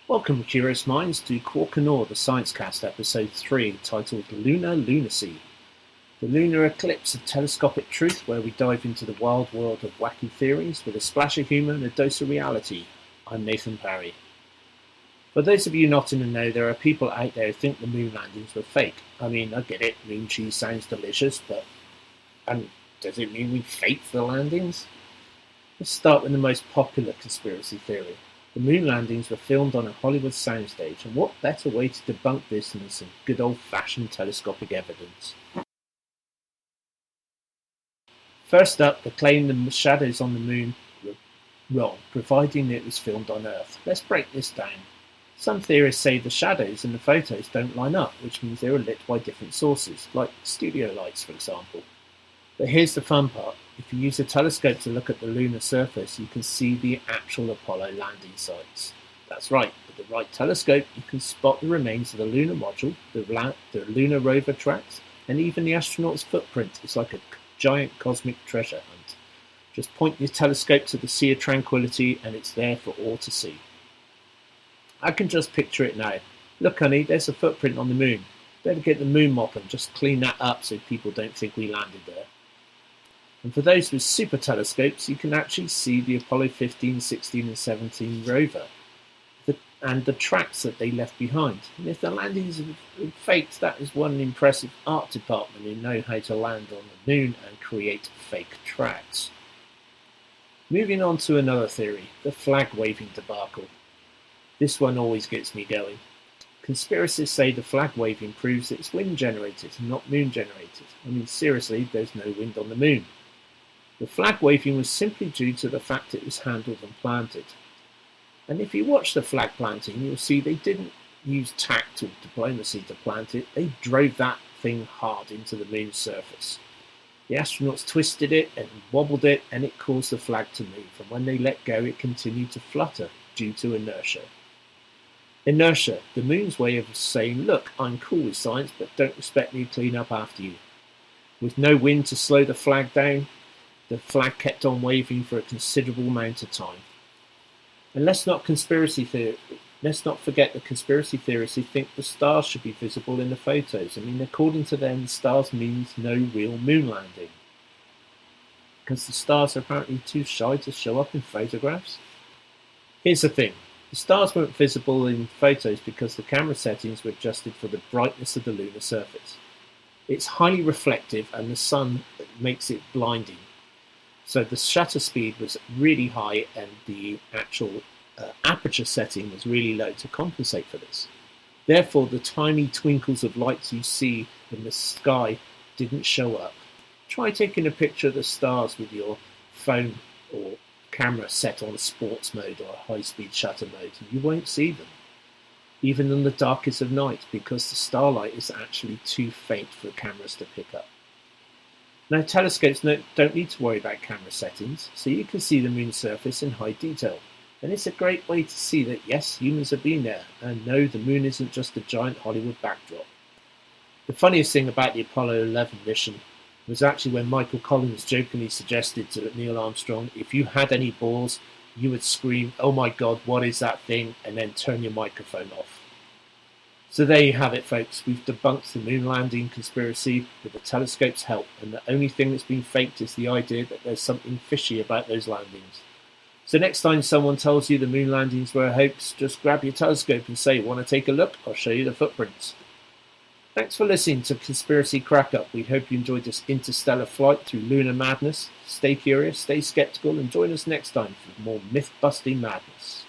Welcome, curious minds, to Quark and Awe, the Science Cast, Episode 3, titled Lunar Lunacy. The lunar eclipse, a telescopic truth where we dive into the wild world of wacky theories with a splash of humour and a dose of reality. I'm Nathan Parry. For those of you not in the know, there are people out there who think the moon landings were fake. I mean, I get it, moon cheese sounds delicious, but does it mean we faked the landings? Let's start with the most popular conspiracy theory. The moon landings were filmed on a Hollywood soundstage, and what better way to debunk this than some good old-fashioned telescopic evidence? First up, the claim the shadows on the moon were wrong, providing it was filmed on Earth. Let's break this down. Some theorists say the shadows in the photos don't line up, which means they were lit by different sources, like studio lights, for example. But here's the fun part. If you use a telescope to look at the lunar surface, you can see the actual Apollo landing sites. That's right, with the right telescope, you can spot the remains of the lunar module, the lunar rover tracks, and even the astronaut's footprint. It's like a giant cosmic treasure hunt. Just point your telescope to the Sea of Tranquility, and it's there for all to see. I can just picture it now. Look, honey, there's a footprint on the moon. Better get the moon mop and just clean that up so people don't think we landed there. And for those with super telescopes, you can actually see the Apollo 15, 16 and 17 rover and the tracks that they left behind. And if the landings are faked, that is one impressive art department who know how to land on the moon and create fake tracks. Moving on to another theory, the flag waving debacle. This one always gets me going. Conspiracists say the flag waving proves that it's wind generated and not moon generated. I mean, seriously, there's no wind on the moon. The flag waving was simply due to the fact it was handled and planted. And if you watch the flag planting, you'll see they didn't use tact or diplomacy to plant it. They drove that thing hard into the moon's surface. The astronauts twisted it and wobbled it, and it caused the flag to move. And when they let go, it continued to flutter due to inertia. Inertia, the moon's way of saying, look, I'm cool with science, but don't expect me to clean up after you. With no wind to slow the flag down, the flag kept on waving for a considerable amount of time. And let's not forget the conspiracy theorists who think the stars should be visible in the photos. I mean, according to them, stars means no real moon landing. Because the stars are apparently too shy to show up in photographs. Here's the thing. The stars weren't visible in photos because the camera settings were adjusted for the brightness of the lunar surface. It's highly reflective and the sun makes it blinding. So the shutter speed was really high and the actual aperture setting was really low to compensate for this. Therefore, the tiny twinkles of lights you see in the sky didn't show up. Try taking a picture of the stars with your phone or camera set on sports mode or high-speed shutter mode, and you won't see them, even in the darkest of night, because the starlight is actually too faint for cameras to pick up. Now, telescopes don't need to worry about camera settings, so you can see the moon's surface in high detail. And it's a great way to see that, yes, humans have been there, and no, the moon isn't just a giant Hollywood backdrop. The funniest thing about the Apollo 11 mission was actually when Michael Collins jokingly suggested to Neil Armstrong, if you had any balls, you would scream, "Oh my God, what is that thing?" and then turn your microphone off. So there you have it, folks. We've debunked the moon landing conspiracy with the telescope's help, and the only thing that's been faked is the idea that there's something fishy about those landings. So next time someone tells you the moon landings were a hoax, just grab your telescope and say, "Want to take a look? I'll show you the footprints." Thanks for listening to Conspiracy Crack Up. We hope you enjoyed this interstellar flight through lunar madness. Stay curious, stay skeptical, and join us next time for more myth-busting madness.